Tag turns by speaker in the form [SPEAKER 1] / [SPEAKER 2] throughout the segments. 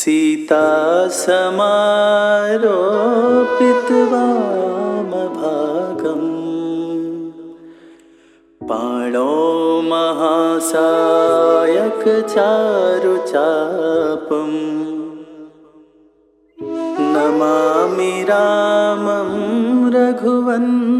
[SPEAKER 1] सीता समारोपितवामभागम् पाणौ महासायकचारुचापम् नमामि रामं रघुवंशनाथम्।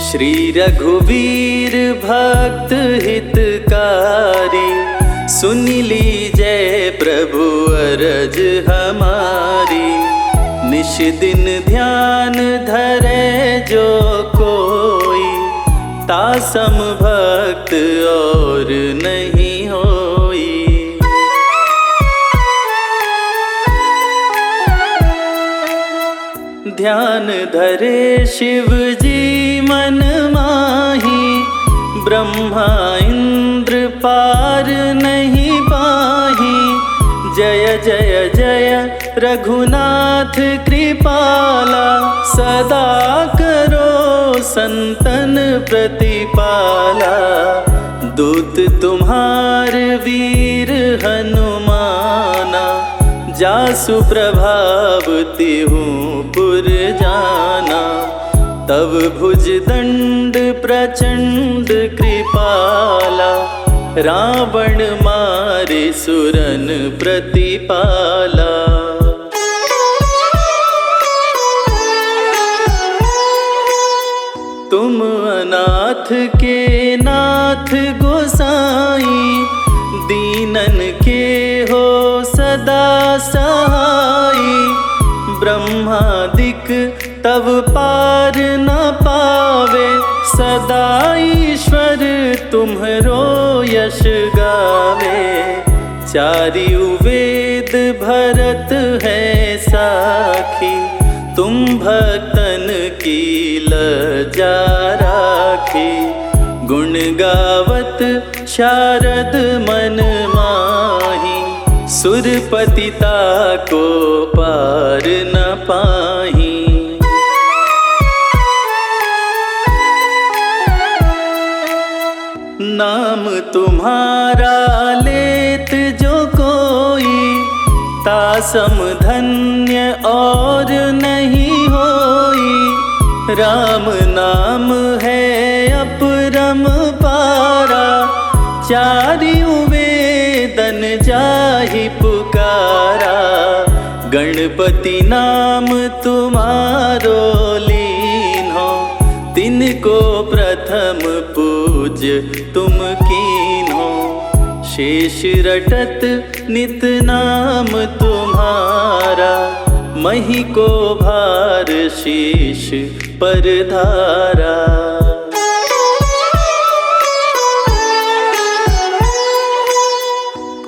[SPEAKER 1] श्री रघुवीर भक्त हितकारी सुन लीजय प्रभु अरज हमारी। निश दिन ध्यान धरे जो कोई तासम भक्त और नहीं होई। ध्यान धरे शिव जी मन माही ब्रह्मा इंद्र पार नहीं पाही। जय जय जय रघुनाथ कृपाला सदा करो संतन प्रतिपाला। दूत तुम्हार वीर हनुमाना जासु प्रभाव तिहूँ पुर जाना। तब भुज दंड प्रचंड कृपाला रावण मारे सुरन प्रतिपाला। तुम अनाथ के नाथ गोसाई दीनन के हो सदा सहाई। ब्रह्मादिक तब पार न पावे सदा ईश्वर तुम्हरो यश गावे। चारियु वेद भरत है साखी तुम भक्तन की लज्जा राखी। गुण गावत शारद मन माही सुरपतिता को पार न पाही। नाम तुम्हारा लेत जो कोई तासम धन्य और नहीं होई। राम नाम है अपरम पारा चारियु वेदन जाहि पुकारा। गणपति नाम तुम्हारो लीन्हो तिनको प्रथम पूज तुम कीन्हो। शेष रटत नित नाम तुम्हारा मही को भार शीश पर धारा।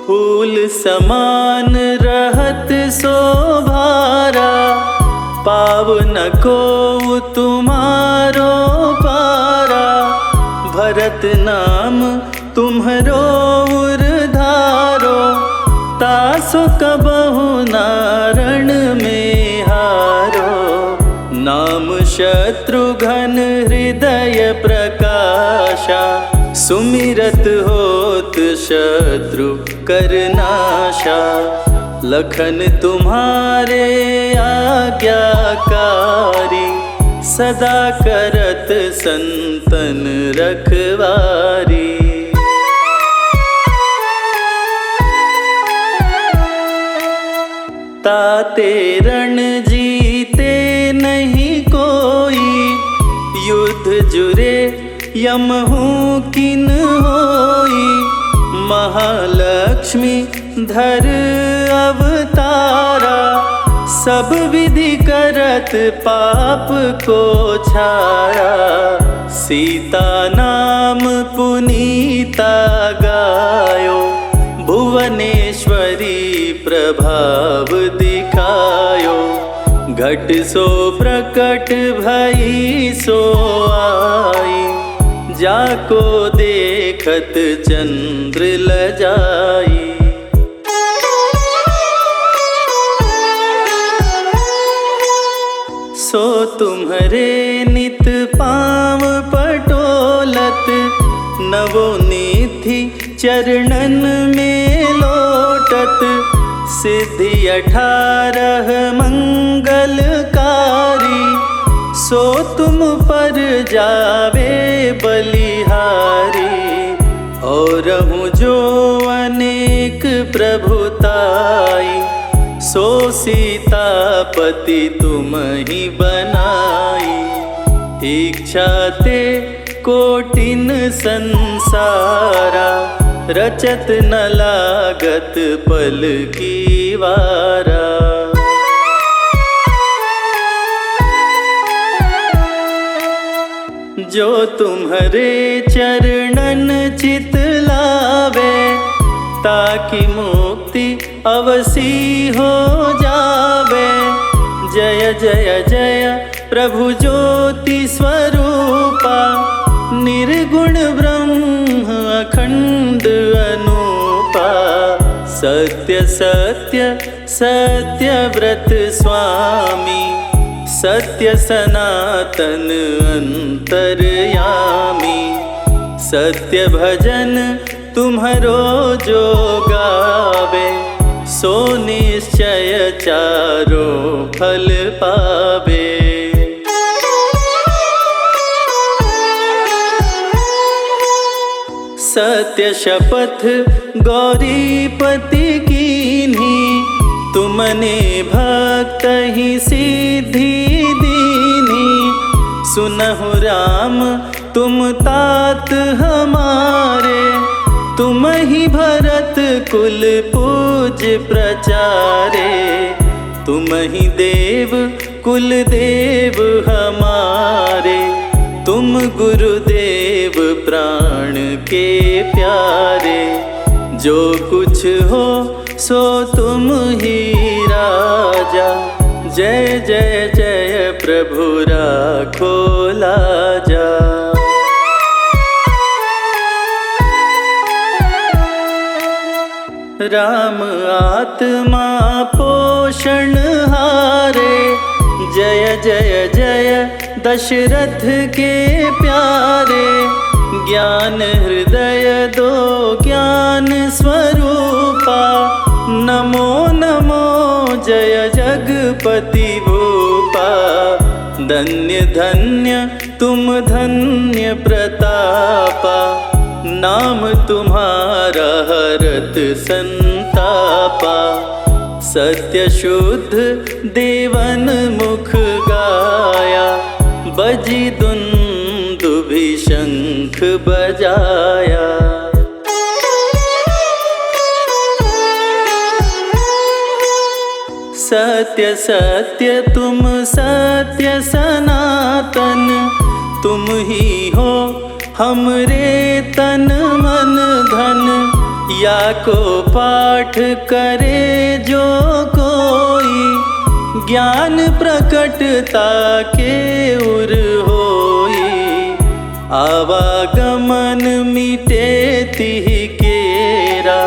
[SPEAKER 1] फूल समान रहत शोभारा पावन को तुम्हारो पारा। भरत नाम तुम्हरो उरधारो तासो कबहु नारण में हारो। नाम शत्रुघ्न हृदय प्रकाशा सुमिरत होत शत्रु करनाशा। लखन तुम्हारे आज्ञाकारी सदा करत संतन रखवारी। ताते रण जीते नहीं कोई युद्ध जुरे यमहू किन होई। महालक्ष्मी धर अवतारा सब विधि करत पाप को छाया। सीता नाम पुनीता गायो भुवनेश्वरी प्रभाव दिखायो। घट सो प्रकट भई सो आई जाको देखत चंद्र लजाई। सो तुम्हारे नित पाँव चरणन में लोटत, सिद्धि 18 मंगलकारी। सो तुम पर जावे बलिहारी, और हूँ जो अनेक प्रभुताई। सो सीतापति तुम ही बनाई, इच्छा ते कोटिन संसारा। रचत न लागत पल की वारा। जो तुम्हारे चरणन चित लावे, ताकि मुक्ति अवसी हो जावे। जय जय जय प्रभु ज्योति स्वरूपा, निर्गुण ब्रह्म अखंड अनूपा। सत्य सत्य सत्य व्रत स्वामी, सत्य सनातन अंतर्यामी। सत्य भजन तुम्हारो जो गावे, सो निश्चय चारो फल पावे। सत्य शपथ गौरीपति कीन्ही, तुमने भक्त ही सिद्धि दीन्ही। सुनहु राम तुम तात हमारे, तुम ही भरत कुल पूज प्रचारे। तुम ही देव कुल देव हमारे, तुम गुरुदेव प्राण के प्यारे। जो कुछ हो सो तुम ही राजा, जय जय जय प्रभु राखो लाजा। राम आत्मा पोषण हारे, जय जय जय दशरथ के प्यारे। ज्ञान हृदय दो ज्ञान स्वरूपा, नमो नमो जय जगपति भूपा। धन्य धन्य तुम धन्य प्रतापा, नाम तुम्हारा हरत संतापा। सत्य शुद्ध देवन मुख गाया, बजी दुंदुभि शंख बजाया। सत्य सत्य तुम सत्य सनातन, तुम ही हो हमरे तन मन धन। या को पाठ करे जो कोई, ज्ञान प्रकटता के उर होई। आवागमन मिटे तिहि केरा,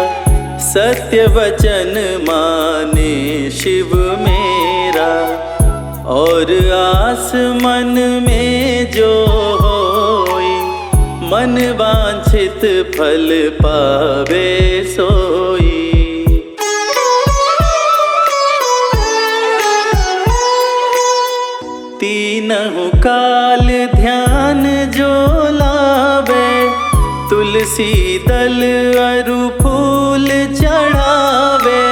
[SPEAKER 1] सत्य वचन माने शिव मेरा। और आस मन में जो होई, मन वांछित फल पावे सोई। तीनहु काल ध्यान जो लावे, तुलसी दल अरु फूल चढ़ावे।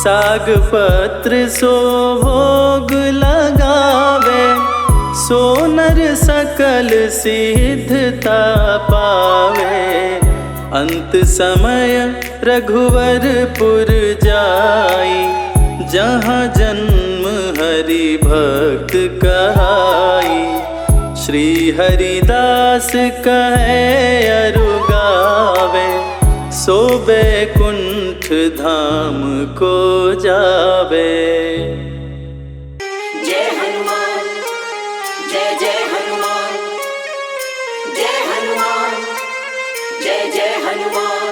[SPEAKER 1] साग पत्र सो भोग लगावे, सो नर सकल सिद्धता पावे। अंत समय रघुवरपुर जाई, जहाँ जन्म हरि भक्त कहाई। श्री हरिदास कहे अरु गावे, सो बैकुंठ धाम को जावे।
[SPEAKER 2] जय हनुमान जय जय हनुमान, जय हनुमान जय जय हनुमान।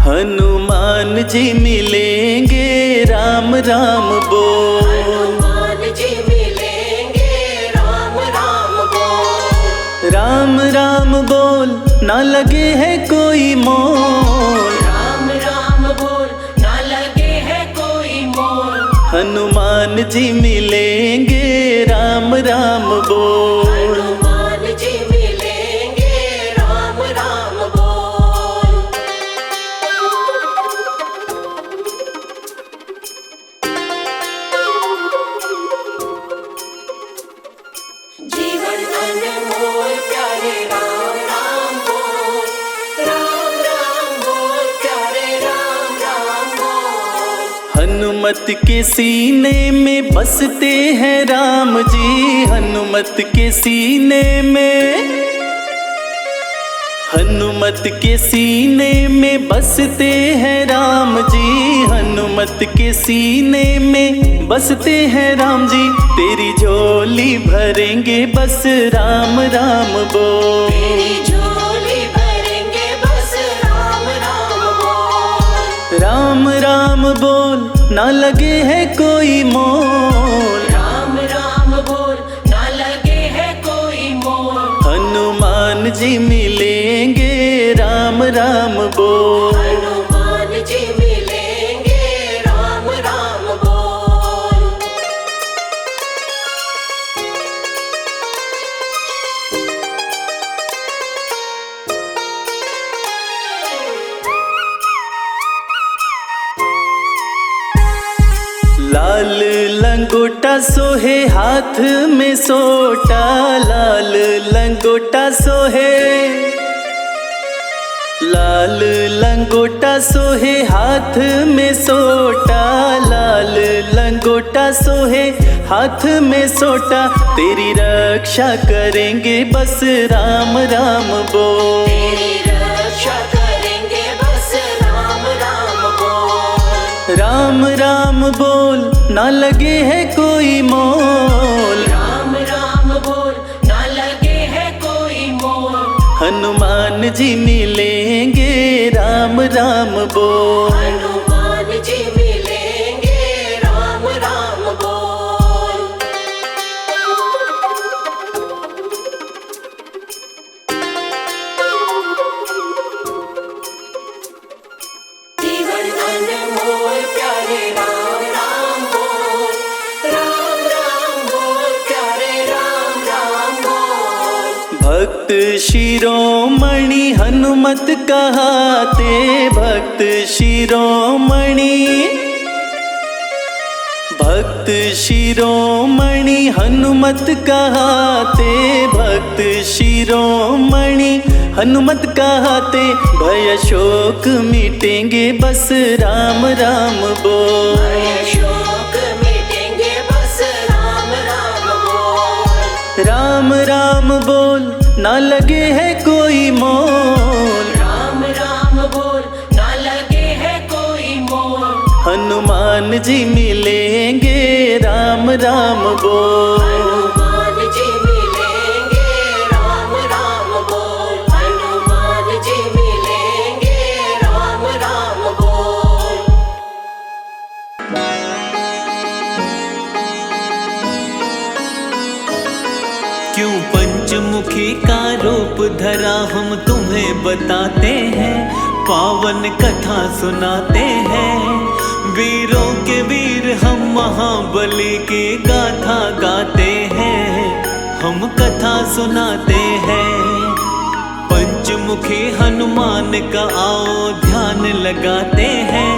[SPEAKER 1] हनुमान हनुमान जी मिलेंगे, राम राम बोल।
[SPEAKER 2] हनुमान जी मिलेंगे, राम राम बोल।
[SPEAKER 1] राम राम बोल, ना लगे है कोई मोल।
[SPEAKER 2] राम राम बोल, ना लगे है कोई मोल।
[SPEAKER 1] हनुमान जी मिलेंगे, राम राम बोल।
[SPEAKER 2] हनुमान जी मिलेंगे, राम राम बोल। जीवन अनमोल प्यारे राम राम बोल। राम राम बोल प्यारे राम राम बोल।
[SPEAKER 1] हनुमत के सीने में बसते हैं राम जी, हनुमत के सीने में, हनुमत के सीने में बसते हैं राम जी, हनुमत के सीने में बसते हैं राम जी। तेरी झोली भरेंगे बस राम राम बोल।
[SPEAKER 2] तेरी झोली भरेंगे बस राम राम बोल।
[SPEAKER 1] राम राम बोल, ना लगे है कोई मोल।
[SPEAKER 2] राम राम बोल, ना लगे है कोई मोल।
[SPEAKER 1] हनुमान जी मिलेंगे, राम राम बोल।
[SPEAKER 2] हनुमान जी मिलेंगे, राम राम बोल।
[SPEAKER 1] लाल लंगोटा सोहे हाथ में सोटा, लाल लंगोटा सोहे, लाल लंगोटा सोहे हाथ में सोटा, लाल लंगोटा सोहे हाथ में सोटा। तेरी रक्षा करेंगे बस राम राम बोल।
[SPEAKER 2] तेरी रक्षा करेंगे बस राम राम बोल।
[SPEAKER 1] राम राम बोल, ना लगे है कोई मोल।
[SPEAKER 2] राम राम बोल, ना लगे है कोई मोल।
[SPEAKER 1] हनुमान जी मिलेंगे, राम राम बोल।
[SPEAKER 2] हनुमान जी मिलेंगे, राम राम बोल। जीवन अनमोल प्यारे राम राम बोल। राम राम बोल प्यारे राम राम बोल।
[SPEAKER 1] भक्त शिरोमणि हनुमत कहाते, भक्त शिरोमणि, भक्त शिरोमणि हनुमत कहाते, भक्त शिरोमणि हनुमत कहाते। भय शोक मिटेंगे बस राम राम बोल।
[SPEAKER 2] भय शोक मिटेंगे बस राम राम बोल।
[SPEAKER 1] राम राम बोल, ना लगे है कोई मोल।
[SPEAKER 2] राम राम बोल, ना लगे है कोई मोल।
[SPEAKER 1] हनुमान जी मिलेंगे, राम राम बोल।
[SPEAKER 2] हनुमान जी मिलेंगे, राम राम बोल। हनुमान जी मिलेंगे, राम राम बोल।
[SPEAKER 3] क्यों पंचमुखी का रूप धरा हम तुम्हें बताते हैं, पावन कथा सुनाते हैं। वीरों के वीर हम महाबली की गाथा गाते हैं, हम कथा सुनाते हैं। पंचमुखी हनुमान का आओ ध्यान लगाते हैं,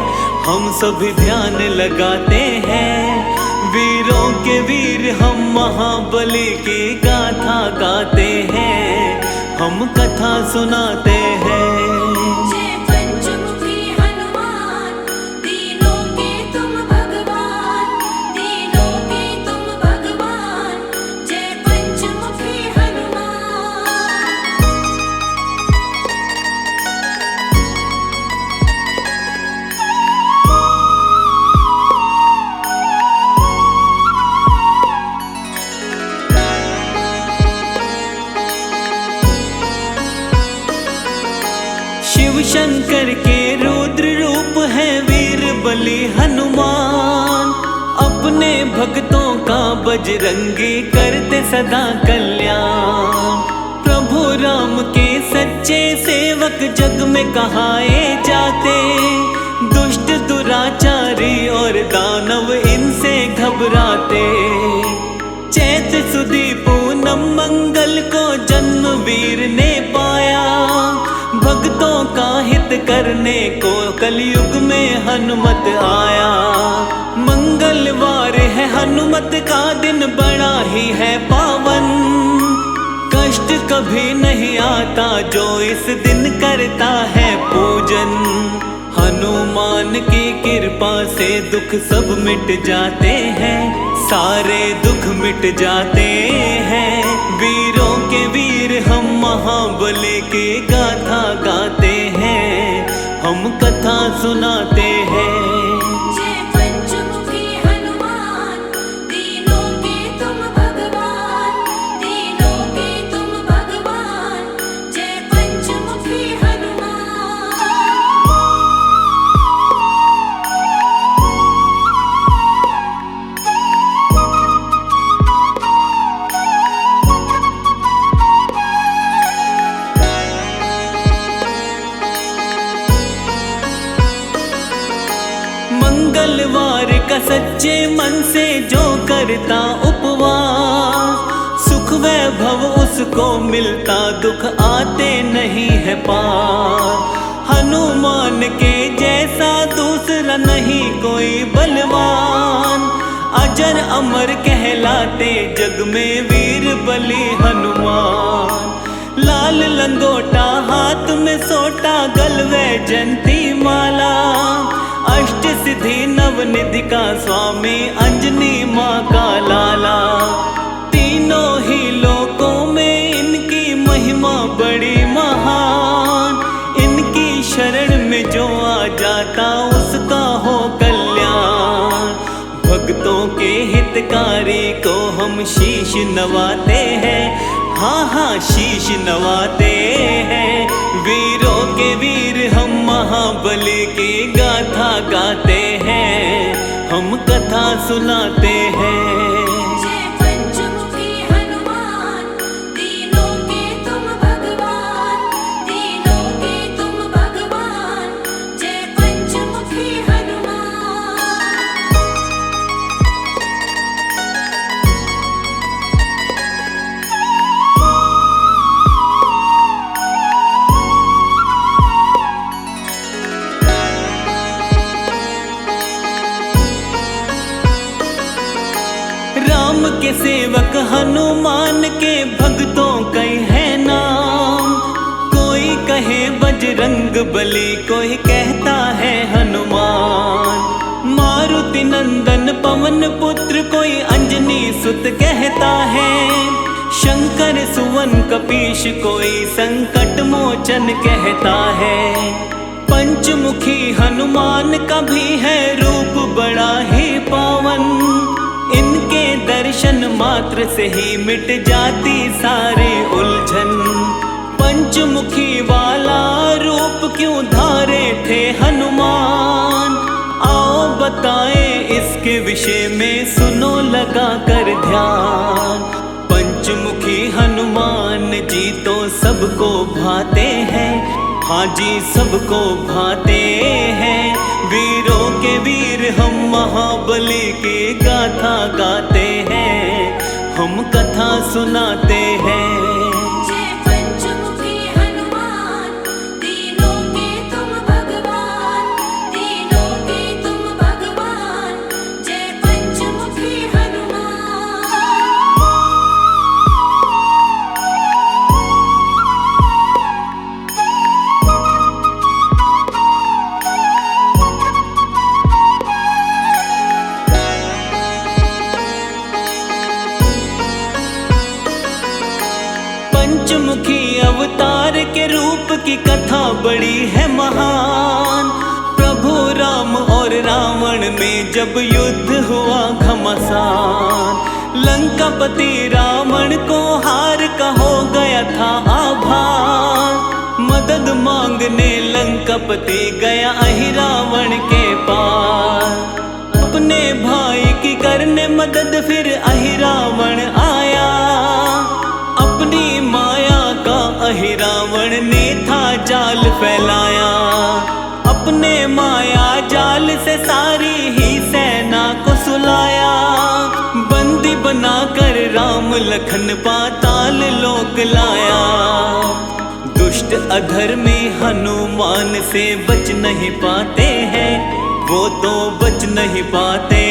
[SPEAKER 3] हम सभी ध्यान लगाते हैं। वीरों के वीर हम महाबली की गाथा गाते हैं, हम कथा सुनाते हैं।
[SPEAKER 2] जय पंचमुखी हनुमान, दीनों के तुम भगवान, दीनों के तुम भगवान। जय पंचमुखी हनुमान।
[SPEAKER 3] शिव शंकर के रुद्र रूप है वीर बलि हनुमान, अपने भक्तों का बजरंगी करते सदा कल्याण। प्रभु राम के सच्चे सेवक जग में कहाए जाते, दुष्ट दुराचारी और दानव इनसे घबराते। चैत सुदी पूनम मंगल को जन्म वीर ने पाया, भक्तों का हित करने को कलयुग में हनुमत आया। मंगलवार है हनुमत का दिन, बड़ा ही है पावन, कष्ट कभी नहीं आता जो इस दिन करता है पूजन। हनुमान की कृपा से दुख सब मिट जाते हैं, सारे दुख मिट जाते हैं। वीरों के वीर हम महाबली की गाथा गाते हैं, हम कथा सुनाते हैं।
[SPEAKER 2] जय पंचमुखी हनुमान, तीनों के तुम भगवान, तीनों के तुम भगवान। जय पंचमुखी हनुमान।
[SPEAKER 3] मंगलवार का सच्चे मन से जो करता उपवास, सुख वैभव उसको मिलता, दुख आते नहीं है पार। हनुमान के जैसा दूसरा नहीं कोई बलवान, अजर अमर कहलाते जग में वीर बलि हनुमान। लाल लंगोटा हाथ में सोटा, गलवे जंती माला, अष्ट सिद्धि नवनिधि का स्वामी, अंजनी माँ का लाला। तीनों ही लोकों में इनकी महिमा बड़ी महान, इनकी शरण में जो आ जाता उसका हो कल्याण। भक्तों के हितकारी को हम शीश नवाते हैं, हाँ हाँ शीश नवाते हैं। वीरों के वीर हम महाबली की गाथा गाते हैं, हम कथा सुनाते हैं।
[SPEAKER 2] जय पंचमुखी हनुमान, तीनों के तुम भगवान, तीनों के तुम भगवान। जय पंचमुखी हनुमान।
[SPEAKER 3] राम के सेवक हनुमान के भक्तों कई है नाम, कोई कहे बजरंग बली, कोई कहता है हनुमान। मारुति नंदन पवन पुत्र, कोई अंजनी सुत कहता है। शंकर सुवन कपीश, कोई संकट मोचन कहता है। पंचमुखी हनुमान का भी है रूप बड़ा ही पावन, इनके दर्शन मात्र से ही मिट जाती सारी उलझन। पंचमुखी वाला रूप क्यों धारे थे हनुमान, आओ बताए इसके विषय में, सुनो लगा कर ध्यान। पंचमुखी हनुमान जी तो सबको भाते हैं, हाँ जी सबको भाते हैं। वीरों के वीर हम महाबली की गाथा गाते हैं, हम कथा सुनाते हैं।
[SPEAKER 2] जय पंचमुखी हनुमान, तीनों के तुम भगवान, तीनों के तुम भगवान। जय पंचमुखी हनुमान।
[SPEAKER 3] पंचमुखी अवतार के रूप की कथा बड़ी है महान। प्रभु राम और रावण में जब युद्ध हुआ घमासान, लंकापति रावण को हार का हो गया था आभार। मदद मांगने लंकापति गया अहिरावण के पास। अपने भाई की करने मदद फिर अहिरावण आया। अपनी माया का अहिरावण ने था जाल फैलाया। अपने माया जाल से सारी ही सेना को सुलाया। बंदी बनाकर राम लखन पाताल लोक लाया। दुष्ट अधर्मी हनुमान से बच नहीं पाते हैं, वो तो बच नहीं पाते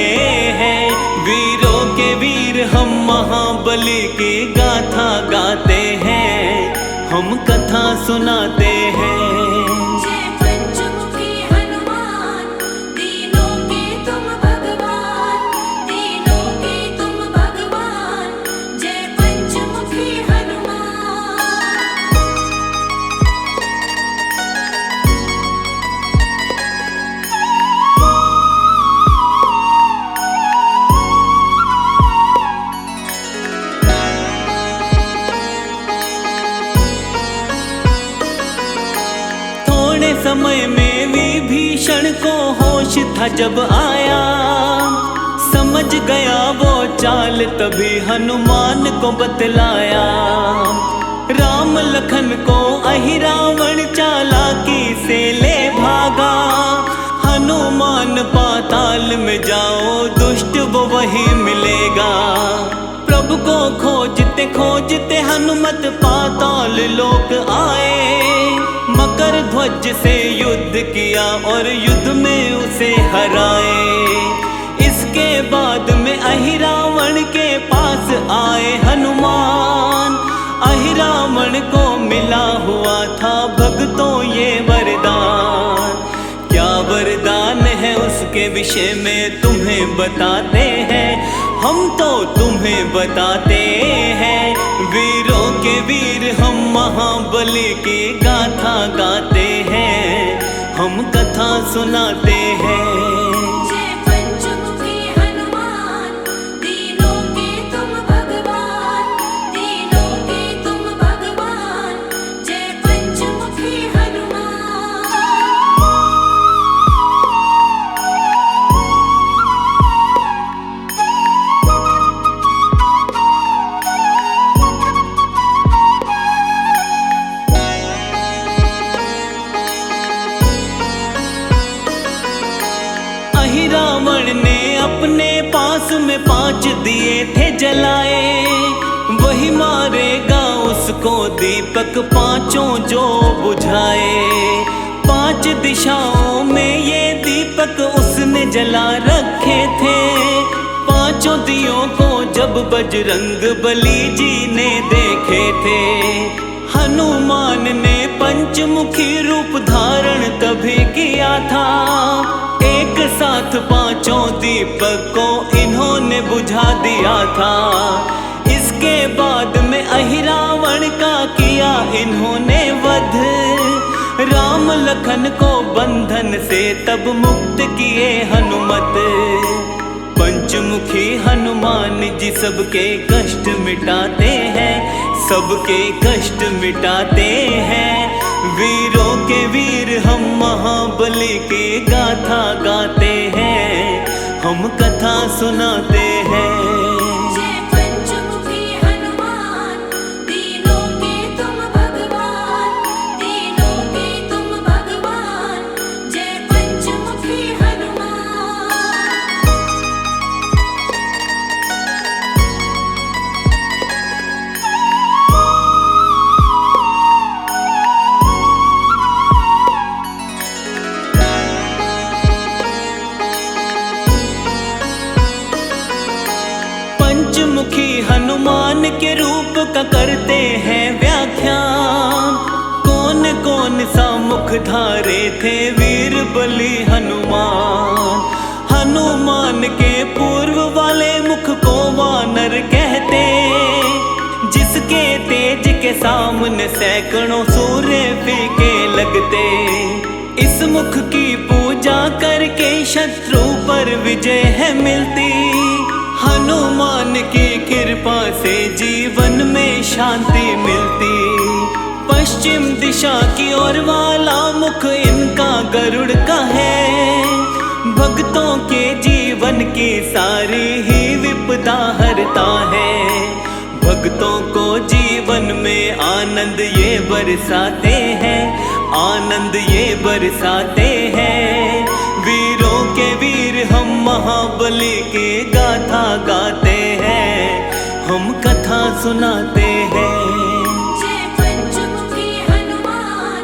[SPEAKER 3] हैं। वीरों के वीर हम महाबली की गाथा गाते हैं, हम कथा सुनाते हैं।
[SPEAKER 2] जय पंचमुखी हनुमान, तीनों के तुम भगवान, तीनों के तुम भगवान। जय पंचमुखी हनुमान।
[SPEAKER 3] थोड़े समय में विभीषण को होश था जब आया। समझ गया वो चाल तभी हनुमान को बतलाया। राम लखन को अहिरावण चालाकी से ले भागा। हनुमान पाताल में जाओ दुष्ट वो वही मिलेगा। प्रभु को खोजते खोजते हनुमत पाताल लोक आए। मकर ध्वज से युद्ध किया और युद्ध में उसे हराए। इसके बाद में अहिरावण के पास आए हनुमान। अहिरावण को मिला हुआ था भक्तों ये वरदान। क्या वरदान है उसके विषय में तुम्हें बताते हैं, हम तो तुम्हें बताते हैं। वीरों के वीर हम महाबली की गाथा गाते हैं, हम कथा सुनाते हैं।
[SPEAKER 2] जय पंचमुखी हनुमान, तीनों के तुम भगवान, तीनों के तुम भगवान। जय पंचमुखी हनुमान।
[SPEAKER 3] अहिरावण ने अपने पास में 5 दिए थे जलाए। वही मारेगा उसको दीपक पांचों जो बुझाए। 5 दिशाओं में ये दीपक उसने जला रखे थे। 5 दियों को जब बजरंग बली जी ने देखे थे। हनुमान ने पंचमुखी रूप धारण तभी किया था। एक साथ 5 दीपक को इन्होंने बुझा दिया था। इसके बाद में अहिरावण का किया इन्होंने वध। राम लखन को बंधन से तब मुक्त किए हनुमत। पंचमुखी हनुमान जी सबके कष्ट मिटाते हैं, सबके कष्ट मिटाते हैं। वीरों के वीर हम महाबली की गाथा गाते हैं, हम कथा सुनाते हैं।
[SPEAKER 2] जय पंचमुखी हनुमान, तीनों के तुम भगवान, तीनों के तुम भगवान। जय पंचमुखी हनुमान।
[SPEAKER 3] पंचमुखी हनुमान के रूप का करते हैं व्याख्यान। कौन कौन सा मुख धारे थे वीर बली हनुमान। हनुमान के पूर्व वाले मुख को वानर कहते, जिसके तेज के सामने सैकड़ों सूर्य फीके लगते। इस मुख की पूजा करके शत्रु पर विजय है मिलती। हनुमान की कृपा से जीवन में शांति मिलती। पश्चिम दिशा की ओर वाला मुख इनका गरुड़ का है। भक्तों के जीवन की सारी ही विपदा हरता है। भक्तों को जीवन में आनंद ये बरसाते हैं, आनंद ये बरसाते हैं। वीरों के वीर हम महाबली की गाथा गाते हैं, हम कथा सुनाते हैं।
[SPEAKER 2] जय पंचमुखी हनुमान,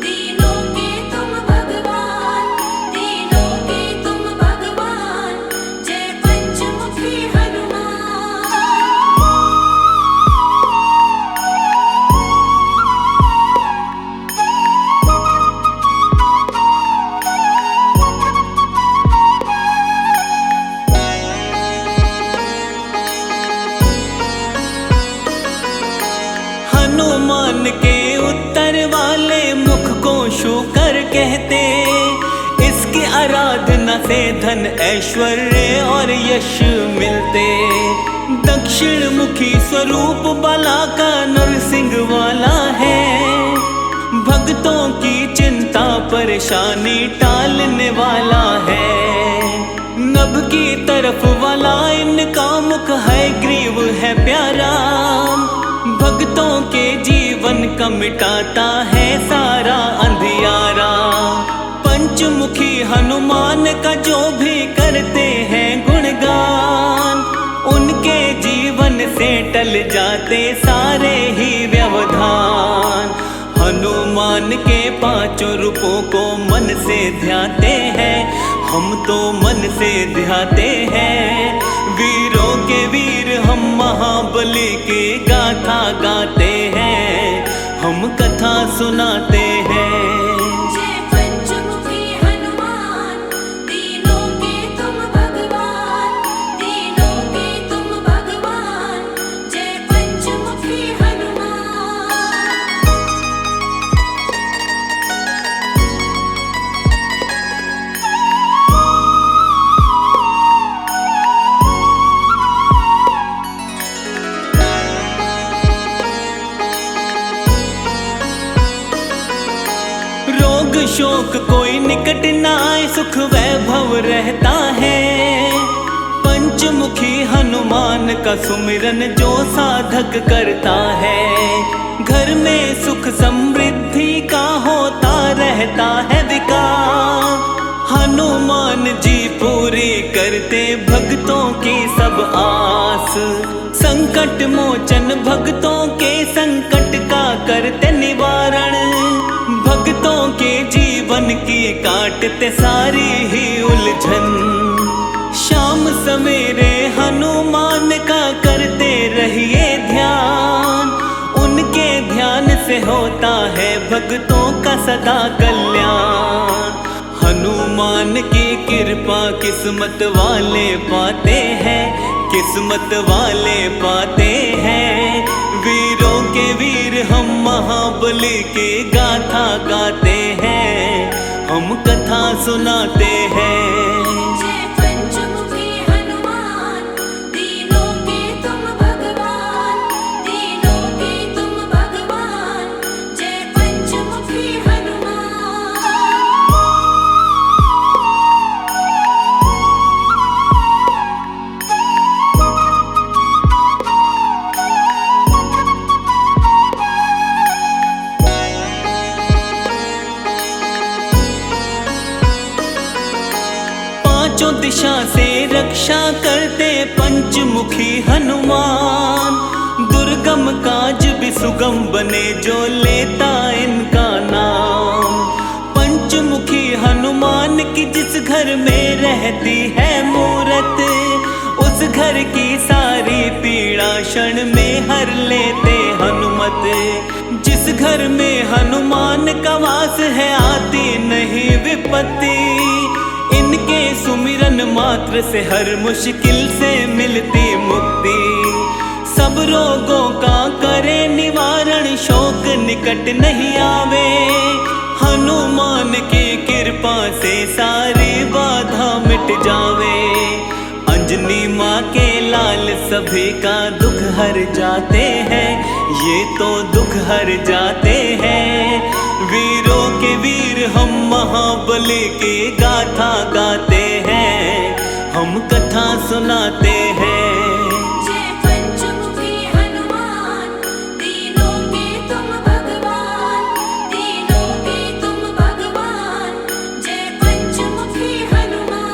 [SPEAKER 2] तीनों के तुम भगवान, तीनों के तुम भगवान। जय पंचमुखी हनुमान।
[SPEAKER 3] हनुमान के उत्तर वाले मुख को शूकर कहते। इसकी आराधना से धन ऐश्वर्य और यश मिलते। दक्षिण मुखी स्वरूप बाला का नरसिंह वाला है। भक्तों की चिंता परेशानी टालने वाला है। नभ की तरफ वाला इनका मुख है, ग्रीव है प्यारा। भक्तों के जीवन का मिटाता है सारा अंधियारा। पंचमुखी हनुमान का जो भी करते हैं गुणगान, उनके जीवन से टल जाते सारे ही व्यवधान। हनुमान के पांचों रूपों को मन से ध्याते हैं, हम तो मन से ध्याते हैं। वीरों के वीर हम महाबली की गाथा गाते हैं, हम कथा सुनाते हैं।
[SPEAKER 2] जय पंचमुखी हनुमान, तीनों के तुम भगवान, तीनों के तुम भगवान। जय पंचमुखी हनुमान।
[SPEAKER 3] रोग शोक कोई निकट न आए, सुख वैभव रहता है। पंचमुखी हनुमान का सुमिरन जो साधक करता है, घर में सुख समृद्धि का होता रहता है विकास। हनुमान जी पूरी करते भक्तों की सब आस। संकट मोचन भक्तों के संकट का करते निवारण। भक्तों के जीवन की काटते सारी ही उलझन। शाम सवेरे हनुमान का करते रहिए ध्यान। उनके ध्यान से होता है भक्तों का सदा कल्याण। हनुमान की कृपा किस्मत वाले पाते हैं, किस्मत वाले पाते हैं। वीरों के वीर हम महाबली की गाथा गाते हैं, हम कथा सुनाते हैं।
[SPEAKER 2] जय पंचमुखी हनुमान, तीनों के तुम भगवान, तीनों के तुम भगवान। जय पंचमुखी हनुमान।
[SPEAKER 3] पांचों दिशा से रक्षा करते पंचमुखी हनुमान। दुर्गम काज भी सुगम बने जो लेता इनका नाम। पंचमुखी हनुमान की जिस घर में रहती है मूरत, उस घर की सारी पीड़ा क्षण में हर लेते हनुमत। जिस घर में हनुमान का वास है आती नहीं विपत्ति। इनके सुमिरन मात्र से हर मुश्किल से मिलती मुक्ति। सब रोगों का करे निवारण, शोक निकट नहीं आवे। हनुमान की कृपा से सारी बाधा मिट जावे। अंजनी माँ के लाल सभी का दुख हर जाते हैं, ये तो दुख हर जाते हैं। वीरों के वीर हम महाबली की गाथा गाते हैं, हम कथा सुनाते हैं।
[SPEAKER 2] जय पंचमुखी हनुमान, तीनों के तुम भगवान, तीनों के तुम भगवान। जय पंचमुखी हनुमान।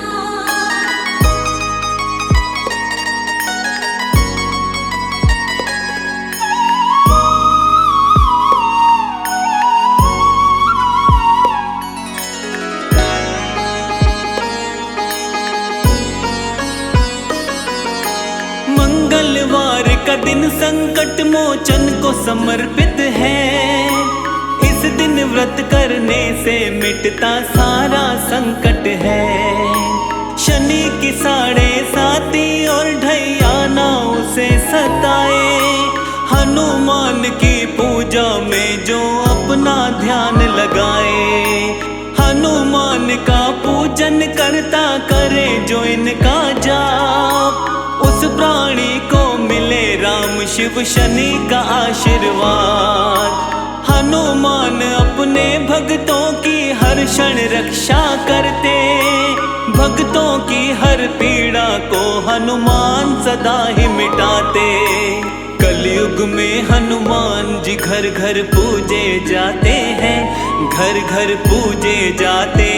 [SPEAKER 3] मंगलवार का दिन संकट मोचन को समर्पित है। इस दिन व्रत करने से मिटता सारा संकट है। शनि की 7.5 और ढैया ना उसे सताए। हनुमान की पूजा में जो अपना ध्यान लगाए, हनुमान का पूजन करता करे जो इनका जाप, उस प्राणी को मिले राम शिव शनि का आशीर्वाद। हनुमान अपने भक्तों की हर क्षण रक्षा करते, भक्तों की हर पीड़ा को हनुमान सदा ही मिटाते। कलयुग में हनुमान जी घर घर पूजे जाते हैं, घर घर पूजे जाते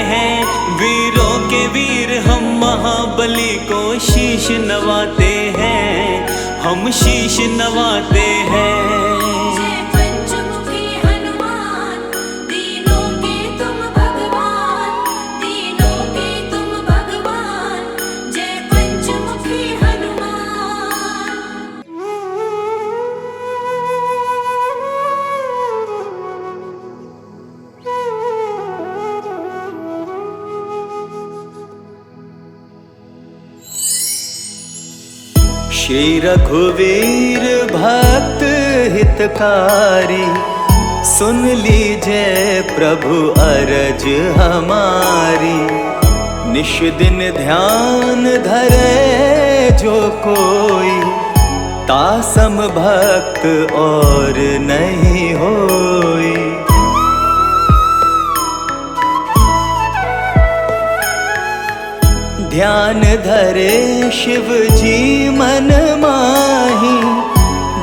[SPEAKER 3] हैं। वीरों के वीर हम महाबली को शीश नवाते हैं, हम शीश नवाते हैं।
[SPEAKER 2] जय पंचमुखी हनुमान, तीनों के तुम भगवान, तीनों के तुम भगवान। जय पंचमुखी हनुमान।
[SPEAKER 1] श्री रघुवीर भक्त हितकारी, सुन लीजिए प्रभु अरज हमारी। निश दिन ध्यान धरे जो कोई, तासम भक्त और नहीं होई। ध्यान धरे शिव जी मन माही,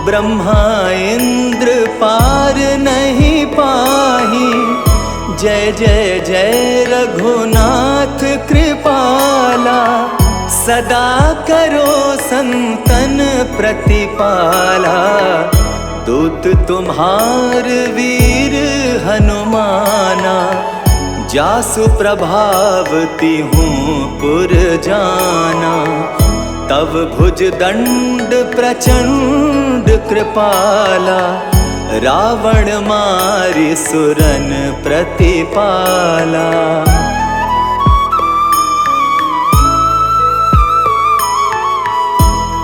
[SPEAKER 1] ब्रह्मा इंद्र पार नहीं पाही। जय जय जय रघुनाथ कृपाला, सदा करो संतन प्रतिपाला। दूत तुम्हार वीर हनुमाना, जासु प्रभावती हूँ पुर जाना। तव भुज दंड प्रचंड कृपाला, रावण मारि सुरन प्रतिपाला।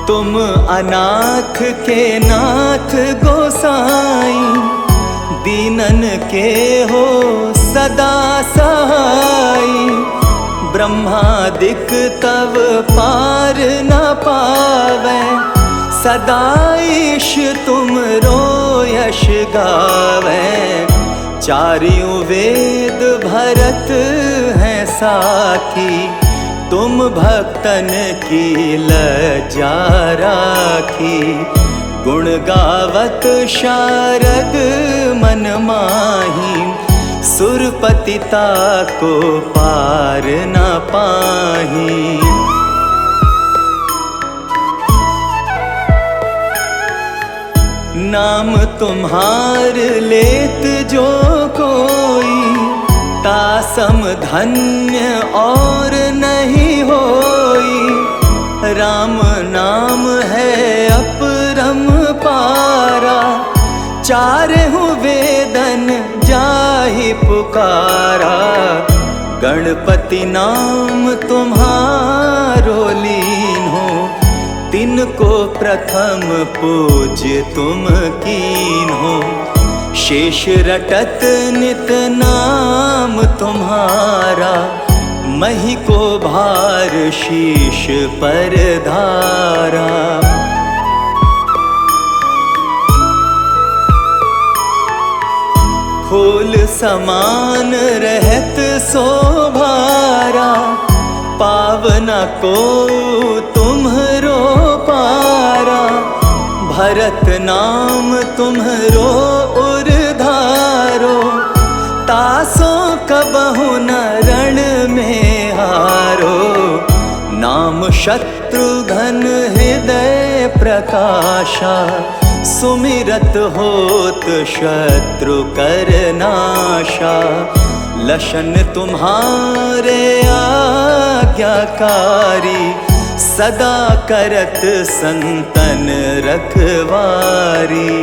[SPEAKER 1] तुम अनाथ के नाथ गोसाई, दीनन के हो सदा सहाई। ब्रह्मादिक तव पार न पावै, सदा ईश तुम रो यश गावै। चारियों वेद भरत हैं साखी, तुम भक्तन की लज्जा राखी। गुण गावत शारद मन माही, सुरपतिता को पार न पाही। नाम तुम्हार लेत जो कोई, तासम धन्य और नहीं होई। राम नाम है अपरम पारा, चारहु वेदन जाहि पुकारा। गणपति नाम तुम्हारो लीन हो, तिनको प्रथम पूज्य तुम कीन हो। शेष रटत नित नाम तुम्हारा, मही को भार शीश पर धारा। फूल समान रहत शोभारा, पावना को तुम्हरो पारा। भरत नाम तुम्हरो उर्धारो, तासो कबहु न रण में हारो। नाम शत्रुघ्न हृदय प्रकाशा, सुमिरत होत शत्रु कर नाशा। लशन तुम्हारे आज्ञाकारी, सदा करत संतन रखवारी।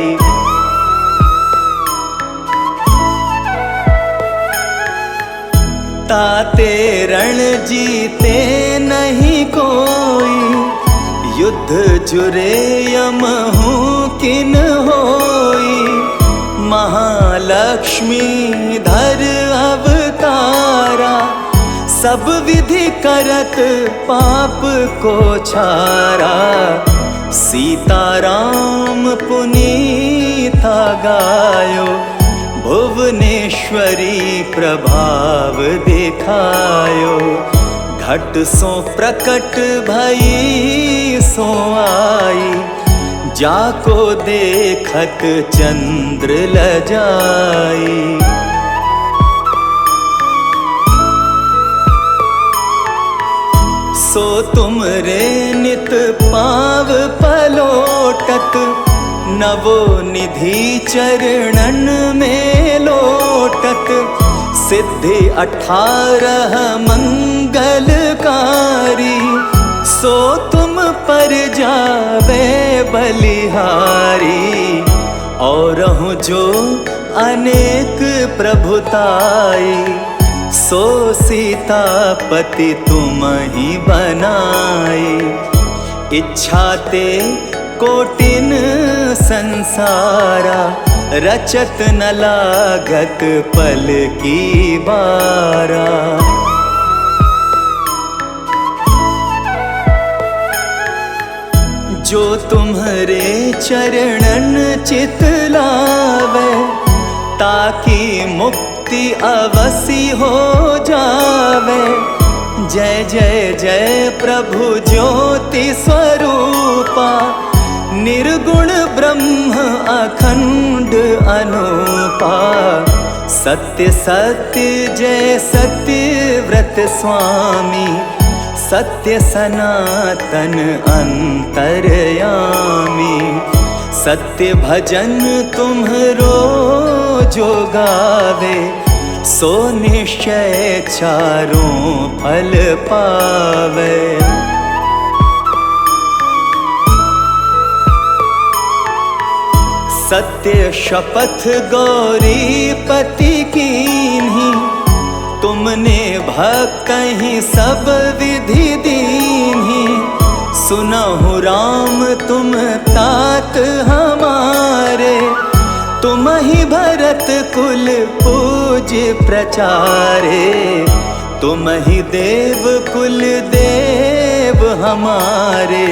[SPEAKER 1] ताते रण जीते नहीं कोई, युद्ध जुरे यमहु किन होई। महालक्ष्मी धर अवतारा, सब विधि करत पाप को छारा। सीताराम पुनीता गायो, भुवनेश्वरी प्रभाव दिखायो। घट सो प्रकट भई सो आई, जाको देखत चंद्र लजाई। सो तुमरे नित पाव पलोटत, नवो निधि चरणन में लोटत। सिद्धि 18 मंगलकारी, सो तुम पर जावे बलिहारी। और जो अनेक प्रभुताई, सो सीतापति तुम ही बनाई। इच्छा ते कोटिन संसारा, रचत न लागत पल की बारा। जो तुम्हारे चरणन चित लावे, ताकि मुक्ति अवसी हो जावे। जय जय जय प्रभु ज्योति स्वरूपा, निर्गुण ब्रह्म अखंड अनूपा। सत्य सत्य जय सत्य व्रत स्वामी, सत्य सनातन अंतर्यामी। सत्य भजन तुम्हरो जो गावे, सो निश्चय चारों फल पावे। सत्य शपथ गौरीपति कीन्ही, तुमने भक्त ही सब विधि दीन्ही। सुनहु राम तुम तात हमारे, तुम ही भरत कुल पूज प्रचारे। तुम ही देव कुल देव हमारे,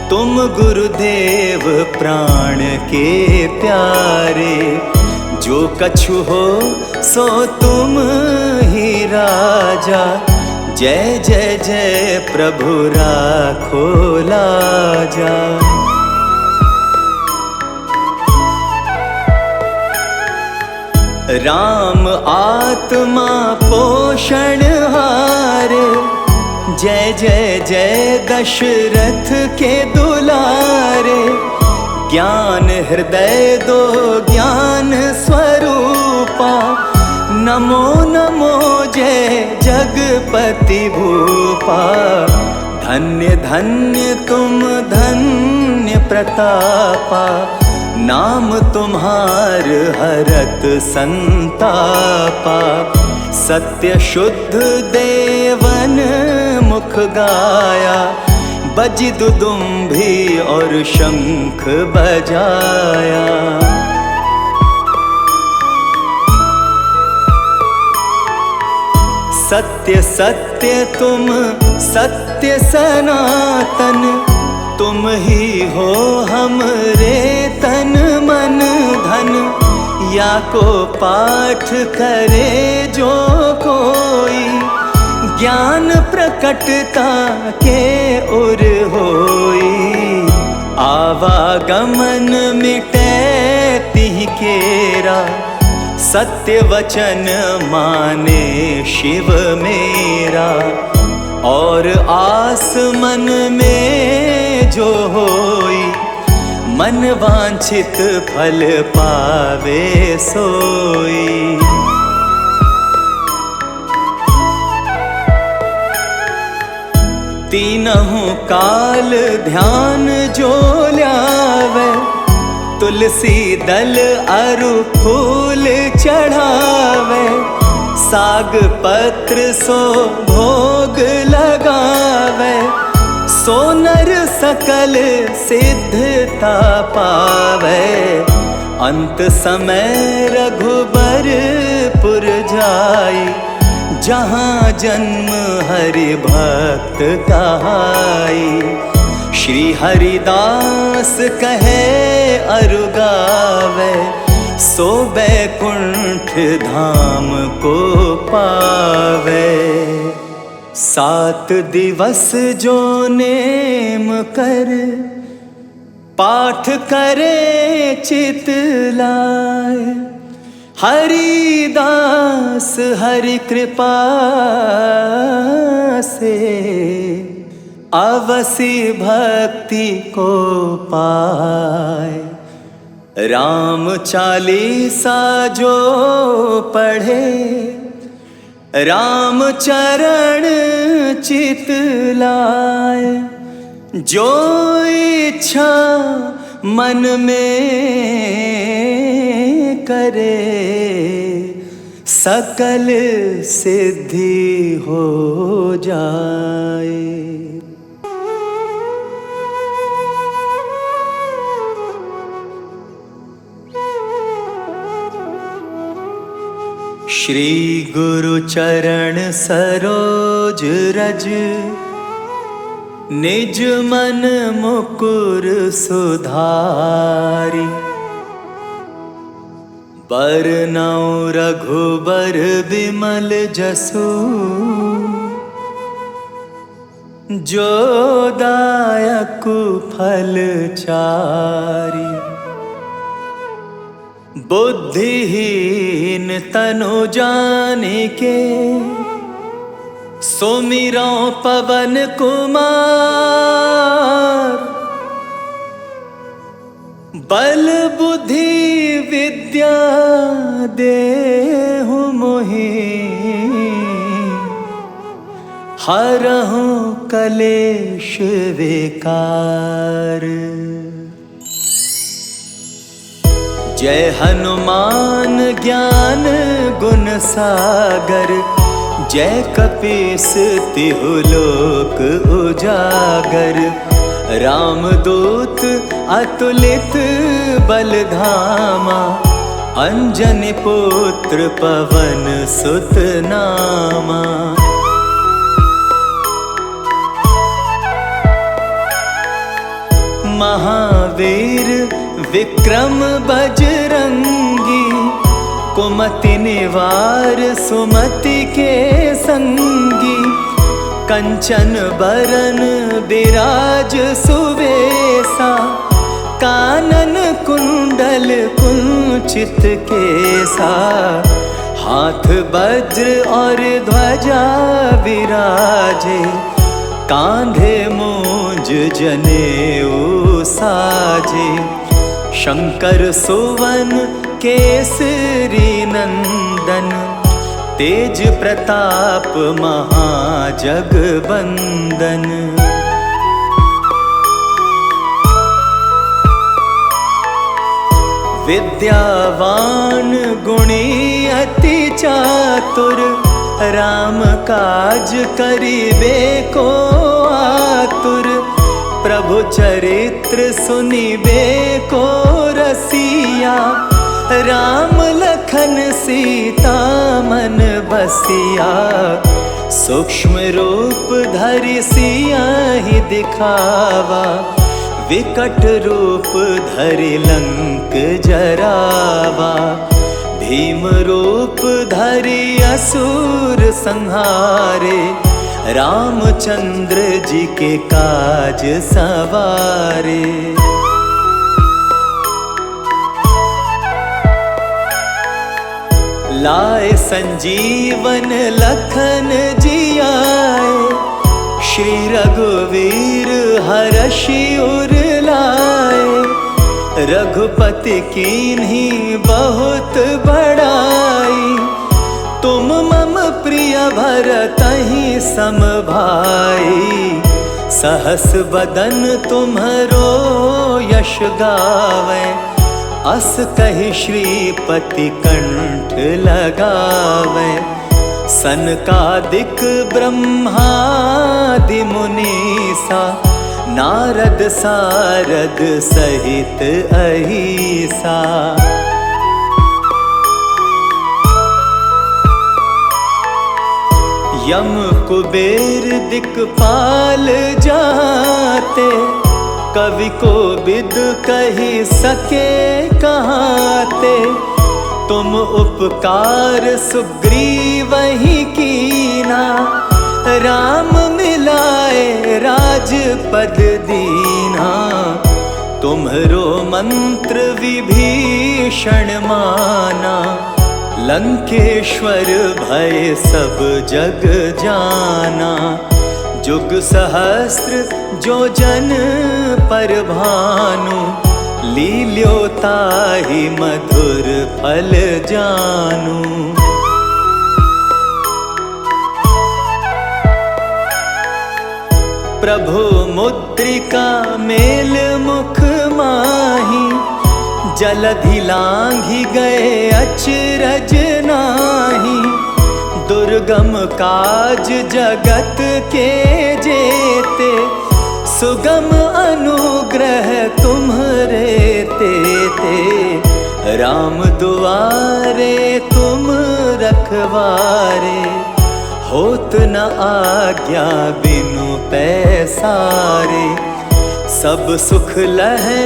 [SPEAKER 1] तुम गुरुदेव प्राण के प्यारे। जो कछु हो सो तुम ही राजा, जय जय जय प्रभु राखो लाजा। राम आत्मा पोषण हारे, जय जय जय दशरथ के दुलारे। ज्ञान हृदय दो ज्ञान स्वरूपा, नमो नमो जय जगपति भूपा। धन्य धन्य तुम धन्य प्रतापा, नाम तुम्हार हरत संतापा। सत्य शुद्ध देवन मुख गाया, बजी दुदुम्भी और शंख बजाया। सत्य सत्य तुम सत्य सनातन, तुम ही हो हमरे तन मन धन। या को पाठ करे जो कोई, ज्ञान प्रकटता के उर होई। आवागमन मिटे तिह केरा, सत्य वचन माने शिव मेरा। और आस मन में जो होई, मन वांछित फल पावे सोई। तीनों काल ध्यान जो ल्यावे, तुलसी दल अरु फूल चढ़ावे। साग पत्र सो भोग लगावे, सो नर सकल सिद्धता पावे। अंत समय रघुबरपुर जाई, जहाँ जन्म हरि भक्त कहाई। श्री हरिदास कहे अरु गावे, सो बैकुंठ धाम को पावे। 7 दिवस जो नेम कर, पाठ करे चित लाए। हरिदास हरि कृपा से, अवसी भक्ति को पाए। राम चालीसा जो पढ़े, राम चरण चित लाए। जो इच्छा मन में करे, सकल सिद्धि हो जाए। श्री गुरु चरण सरोज रज, निज मन मुकुर सुधारी। बरनउँ रघुबर बिमल जसु, जो दायक फल चारी। बुद्धिहीन तनु जानिके, सुमिरौ पवन कुमार। बल बुद्धि विद्या देहु मोहि, हरहु कलेश विकार। जय हनुमान ज्ञान गुण सागर, जय कपीस तिहु लोक उजागर। रामदूत अतुलित बल धामा, अंजनी पुत्र पवन सुत नामा। महावीर विक्रम बजरंगी, कुमति निवार सुमति के संगी। कंचन बरन बिराज सुवेसा, कानन कुंडल कुंचित केसा। हाथ वज्र और ध्वजा विराजे, कांधे मूंज जनेऊ साजे। शंकर सुवन केसरी नंदन, तेज प्रताप महाजगबंदन। विद्यावान गुणी अति चातुर, राम काज करिबे को आतुर। प्रभु चरित्र सुनिबे को रसिया, राम लखन सीता मन बसिया। सिया, सूक्ष्म रूप धरि सिया ही दिखावा, विकट रूप धरि लंक जरावा, भीम रूप धरि असुर संहारे, रामचंद्र जी के काज सवारे। लाए संजीवन लखन जी आए, श्री रघुवीर हरषि उर लाए, रघुपति कीन्ही बहुत बड़ाई, तुम मम प्रिय भरतहि सम भाई, सहस बदन तुम्हरो यश गावे, अस कहि श्रीपति कंठ लगावे, सनकादिक ब्रह्मादि मुनीसा, नारद सारद सहित अहिसा। यम कुबेर दिक्पाल जाते, कवि को बिद कही सके कहाते, तुम उपकार सुग्रीव ही कीना, राम मिलाए राजपद दीना, तुम्हरो मंत्र विभीषण माना, लंकेश्वर भय सब जग जाना, जुग सहस्त्र जो जन पर भानु, लील्यो ताहि मधुर फल जानू। प्रभु मुद्रिका मेल मुख माही, जलधि लांघि गए अचरज नाही, दुर्गम काज जगत के जेते, सुगम अनुग्रह तुम्हरे तेते, राम दुआरे तुम रखवारे, होत न आज्ञा बिनु पैसारे, सब सुख लहै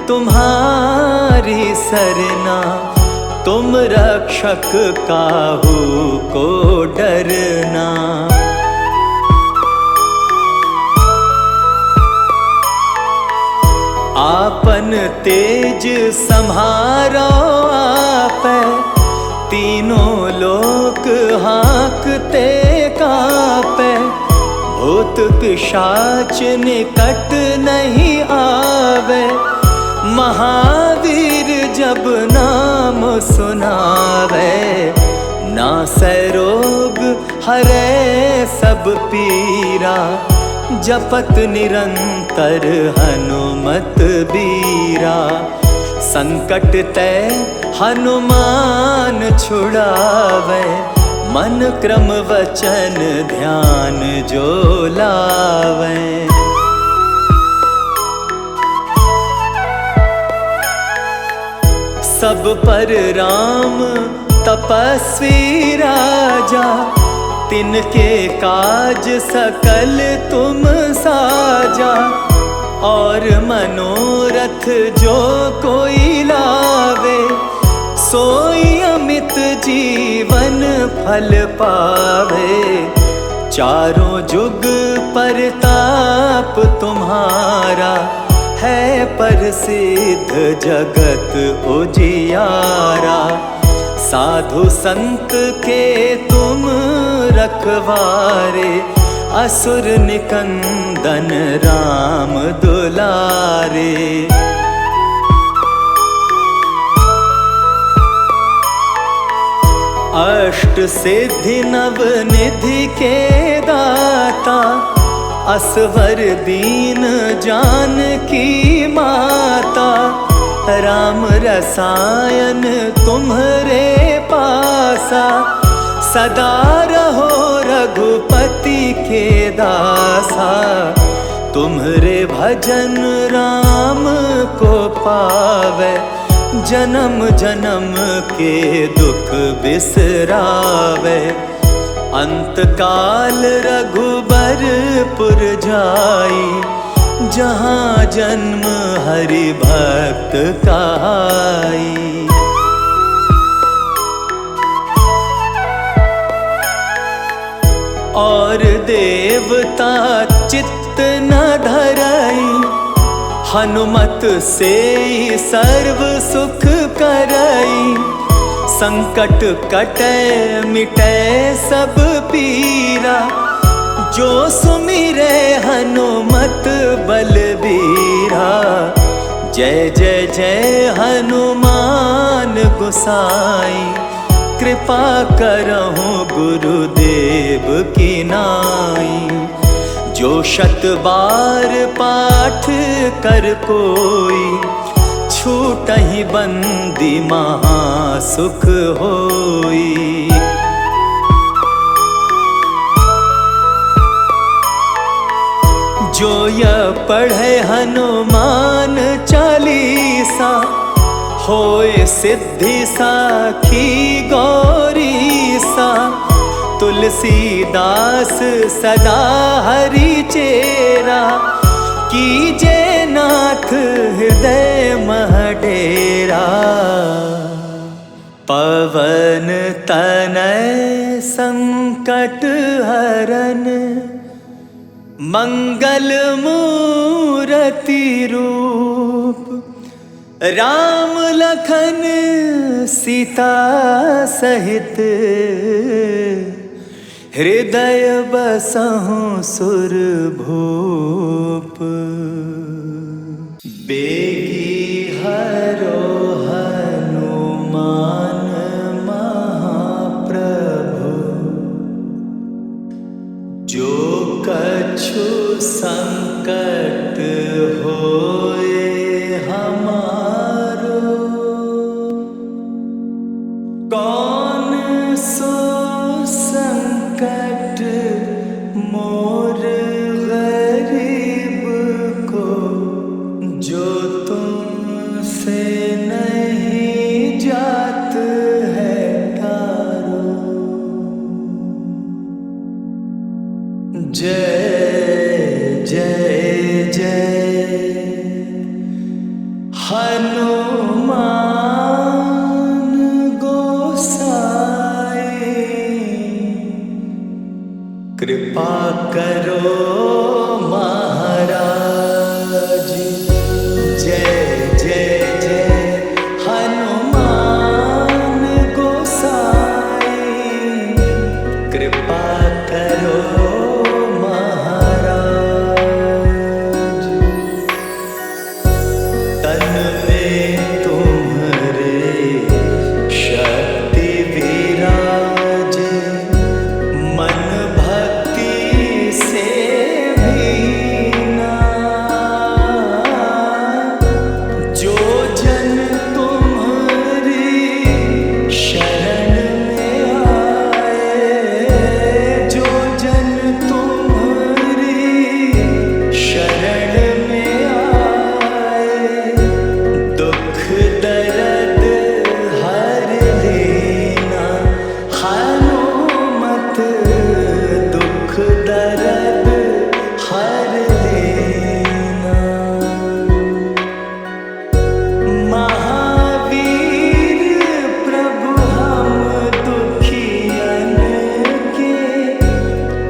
[SPEAKER 1] तुम्हारी सरना, तुम रक्षक काहू को डरना। आपन तेज सम्हारो आपै, तीनों लोक हाँकते कापै, भूत पिशाच निकट नहीं आवे, महावीर जब नाम सुनावे, नासै रोग हरै सब पीरा, जपत निरंतर हनुमत बीरा, संकट ते हनुमान छुड़ावे, मन क्रम वचन ध्यान जो लावे। सब पर राम तपस्वी राजा, तिनके काज सकल तुम साजा, और मनोरथ जो कोई लावे, सोई अमित जीवन फल पावे, चारों जुग परताप तुम्हारा, है प्रसिद्ध जगत उजियारा, साधु संत के तुम रखवारे, असुर निकंदन राम दुलारे। अष्ट सिद्धि नव निधि के दाता, असवर दीन जानकी माता, राम रसायन तुम्हरे पासा, सदा रहो रघुपति के दासा, तुम्हरे भजन राम को पावे, जन्म जन्म के दुख बिसरावे, अंतकाल रघुबरपुर जाई, जहाँ जन्म हरि भक्त काई। और देवता चित्त न धरई, हनुमत से सर्व सुख करई। संकट कटै मिटै सब पीरा, जो सुमिरै हनुमत बलबीरा। जय जय जय हनुमान गोसाई, कृपा करहु गुरुदेव की नाई। जो शत बार पाठ कर कोई, छूटहि बंदी महा सुख होई। जो यह पढ़े हनुमान चालीसा, होए सिद्धि साखी गौरीसा। तुलसीदास सदा हरि चेरा, कीजे नाथ हृदय मह डेरा। पवन तनय संकट हरन, मंगल मूरति रूप। राम लखन सीता सहित, हृदय बसहु सुरभूप। बेगी हरो हनुमान महाप्रभु, जो कछु संकट होए हमारो। कौन सो संकट मोर गरीब को, जो तुमसे नहीं जात है तारो। जय जय जय हनुमान गोसाई, कृपा करो महाराज। जय जय जय हनुमान गोसाई, कृपा करो महाराज। तन में तुम्हारे शक्ति विराजे, मन भक्ति से भीना। जो जन तुम्हारी शरण में आए, जो जन तुम्हारी शरण में आए। दुख दर्द हर लेना हनुमत, दुख दर्द हर लेना। महावीर प्रभु हम दुखियन के,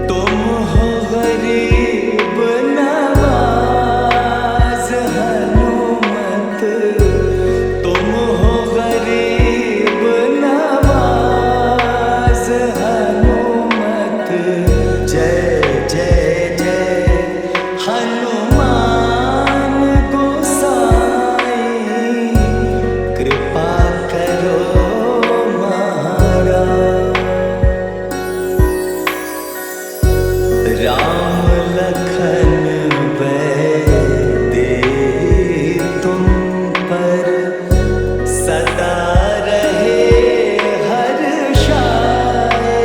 [SPEAKER 1] तुम हो गरीब नवाज। हनुमत तुम हो गरीब नवाज। हनुमत जय जय जय हनुमान गोसाई, कृपा करो महाराज। राम लखन दे तुम पर, सदा रहे हर्षाए।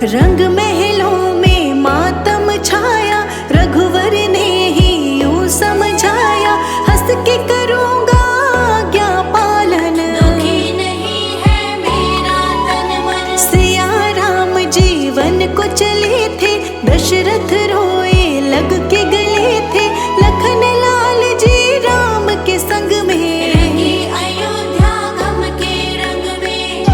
[SPEAKER 4] रंग महलों में मातम छाया, रघुवर ने ही यूं समझाया, हंस के करूँगा आज्ञा पालन,
[SPEAKER 2] दुखी नहीं है मेरा तन मन।
[SPEAKER 4] सिया राम जीवन को चले थे, दशरथ रोए लग के गले थे, लखन लाल जी राम के संग में,
[SPEAKER 2] रंगी अयोध्या गम के रंग में।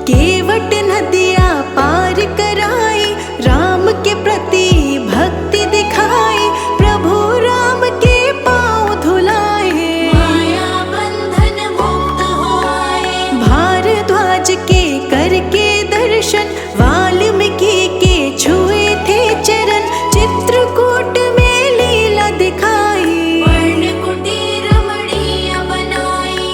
[SPEAKER 2] केवट नदियाँ पार कराई, राम के प्रति भक्ति दिखाई, प्रभु राम के पाँव धुलाए, माया बंधन मुक्त हो आए।
[SPEAKER 4] भारद्वाज के करके दर्शन, वाल्मीकि के छुए थे चरण, चित्रकूट में लीला दिखाई,
[SPEAKER 2] वर्ण कुटीर रमणीय बनाई।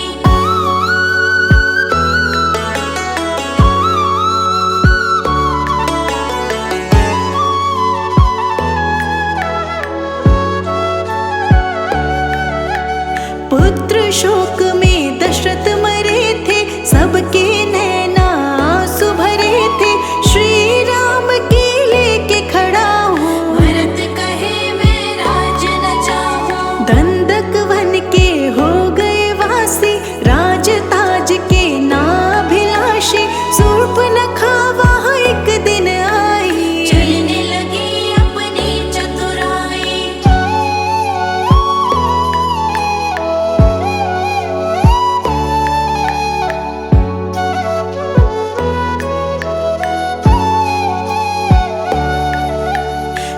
[SPEAKER 4] पुत्र शोक में दशरथ मरे थे, सबके नैना आंसू भरे थे, श्री राम की लेके खड़ा हूँ,
[SPEAKER 2] भरत कहे मैं राज न चाहूं।
[SPEAKER 4] दंडक वन के हो गए वासी, राज ताज के नाभिलाषी, शूर्पणखा वहाँ एक दिन आई,
[SPEAKER 2] चलने लगी अपनी चतुराई।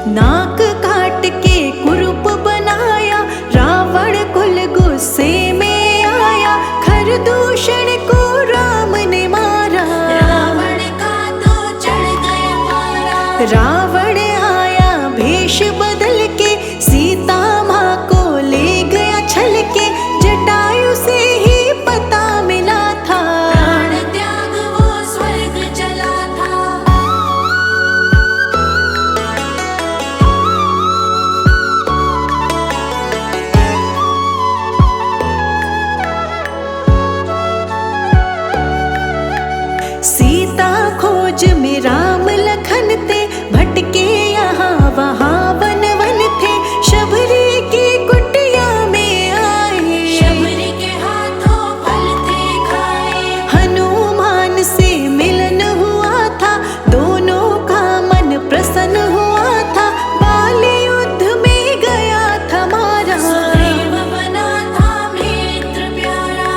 [SPEAKER 4] नाक काट के कुरूप बनाया, रावण कुल गुस्से में आया, खरदूषण को राम ने मारा,
[SPEAKER 2] रावण का तो चढ़ गया पारा।
[SPEAKER 4] रावण आया भेष बदल के, सीता माँ को ले गया छल के, जटायु से ही पता मिला था,
[SPEAKER 2] प्राण त्याग वो स्वर्ग चला था।
[SPEAKER 4] सीता खोज में राम लखन थे, भटके यहाँ वहाँ वन वन थे, शबरी की कुटिया में आए,
[SPEAKER 2] शबरी के हाथों फल थे खाए।
[SPEAKER 4] हनुमान से मिलन हुआ था, दोनों का मन प्रसन्न हुआ था, बाल युद्ध में गया था मारा,
[SPEAKER 2] सुग्रीव बना था मित्र प्यारा।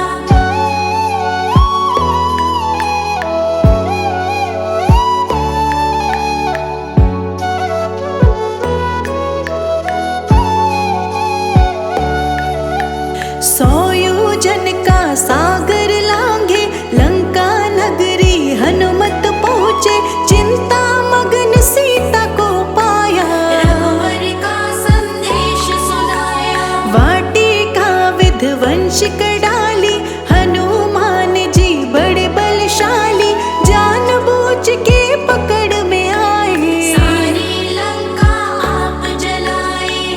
[SPEAKER 4] सौ योजन का सागर लांघे, लंका नगरी हनुमत पहुँचे, चिंता मगन सीता को पाया,
[SPEAKER 2] रघुवर का संदेश सुनाया।
[SPEAKER 4] वाटिका विध्वंस कर डाली, हनुमान जी बड़े बलशाली, जानबूझ के पकड़ में आए,
[SPEAKER 2] सारी लंका आप जलाए।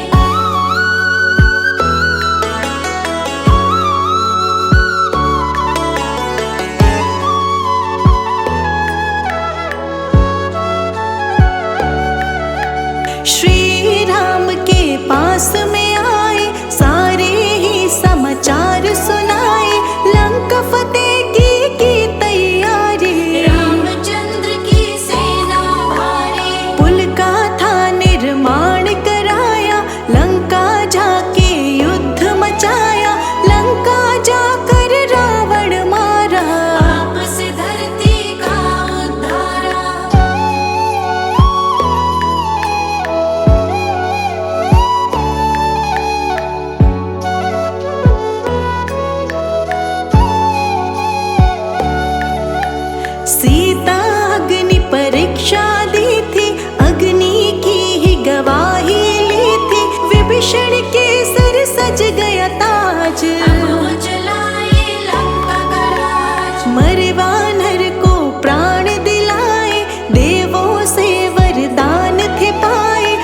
[SPEAKER 4] श्री राम के पास में आए, सारे ही समाचार सुनाए, लंका फतेह की तैयारी,
[SPEAKER 2] रामचंद्र की सेना भारी।
[SPEAKER 4] पुल का था निर्माण कराया, लंका जाके युद्ध मचाया, लंका जाकर रावण मारा,
[SPEAKER 2] आपस धरती का उद्धारा।
[SPEAKER 4] सीता अग्नि परीक्षा दी थी, अग्नि की ही गवाही ली थी, विभीषण के सर सज गया ताज,
[SPEAKER 2] अब वो चलाए लंका का राज।
[SPEAKER 4] मरे वानर को प्राण दिलाए, देवों से वरदान थे पाए,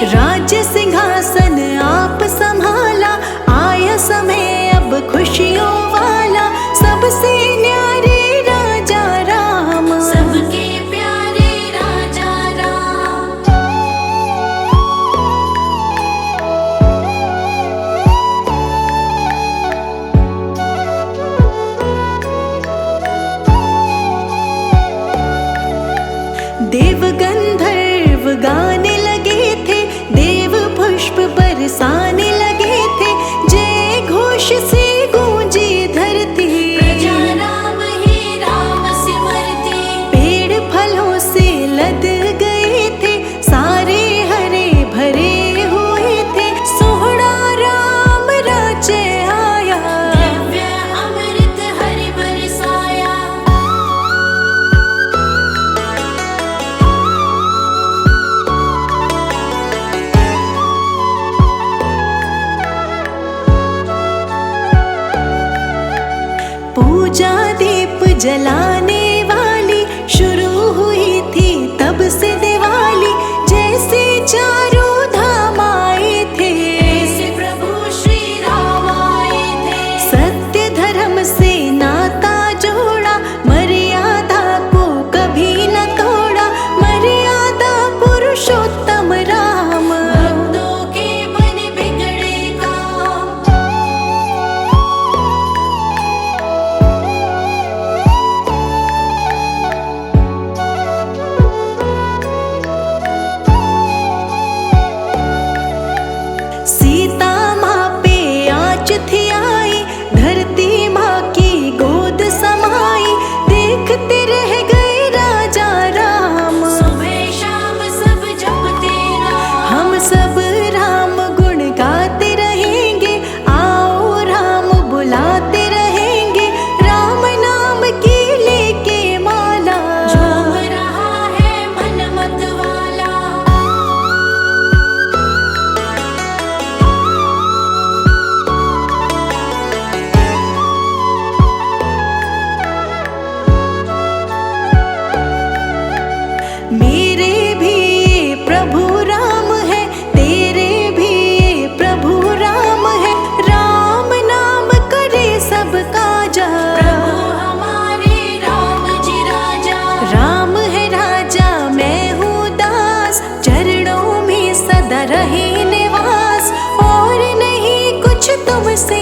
[SPEAKER 4] राज्य सिंहासन आप संभाला, आया समय अब खुशियों वाला। सबसे न्यारे राजा राम,
[SPEAKER 2] सबके प्यारे राजा राम।
[SPEAKER 4] देव गंधर्व गाने लगे थे, देव पुष्प बरसाने लगे थे। जय घोष से गूंजी धरती,
[SPEAKER 2] प्रजा राम ही राम सिमरती।
[SPEAKER 4] पेड़ फलों से लद गए थे, सारे हरे भरे हुए थे। सोहरा राम राज्य आया,
[SPEAKER 2] दिव्य अमृत हरि बरसाया।
[SPEAKER 4] पूजा दीप जलाने वाली शुरू हुई थी तब से दिवाली। जैसे चारों धाम आए थे,
[SPEAKER 2] ऐसे प्रभु श्री राम आए थे।
[SPEAKER 4] सत्य धर्म से नाता जोड़ा, मर्यादा को कभी न तोड़ा। मर्यादा पुरुषोत्तम राम,
[SPEAKER 2] भक्तों के बने बिगड़े काम।
[SPEAKER 4] सीता माँ पे आँच थी आई, धरती माँ की गोद समाई। देखते रह गए राजा राम,
[SPEAKER 2] सुबह शाम सब जपते राम।
[SPEAKER 4] हम सब राम गुण गाते रहेंगे। आओ राम बुलाते रहेंगे, राम नाम की लेके माला।
[SPEAKER 2] झूम रहा है मन मत वाला।
[SPEAKER 4] मेरे भी ये प्रभु राम है, तेरे भी ये प्रभु राम है। राम नाम करे सब काजा,
[SPEAKER 2] प्रभु हमारे राम जी राजा।
[SPEAKER 4] राम है राजा मैं हूँ दास, चरणों में सदा रहे निवास। और नहीं कुछ तुमसे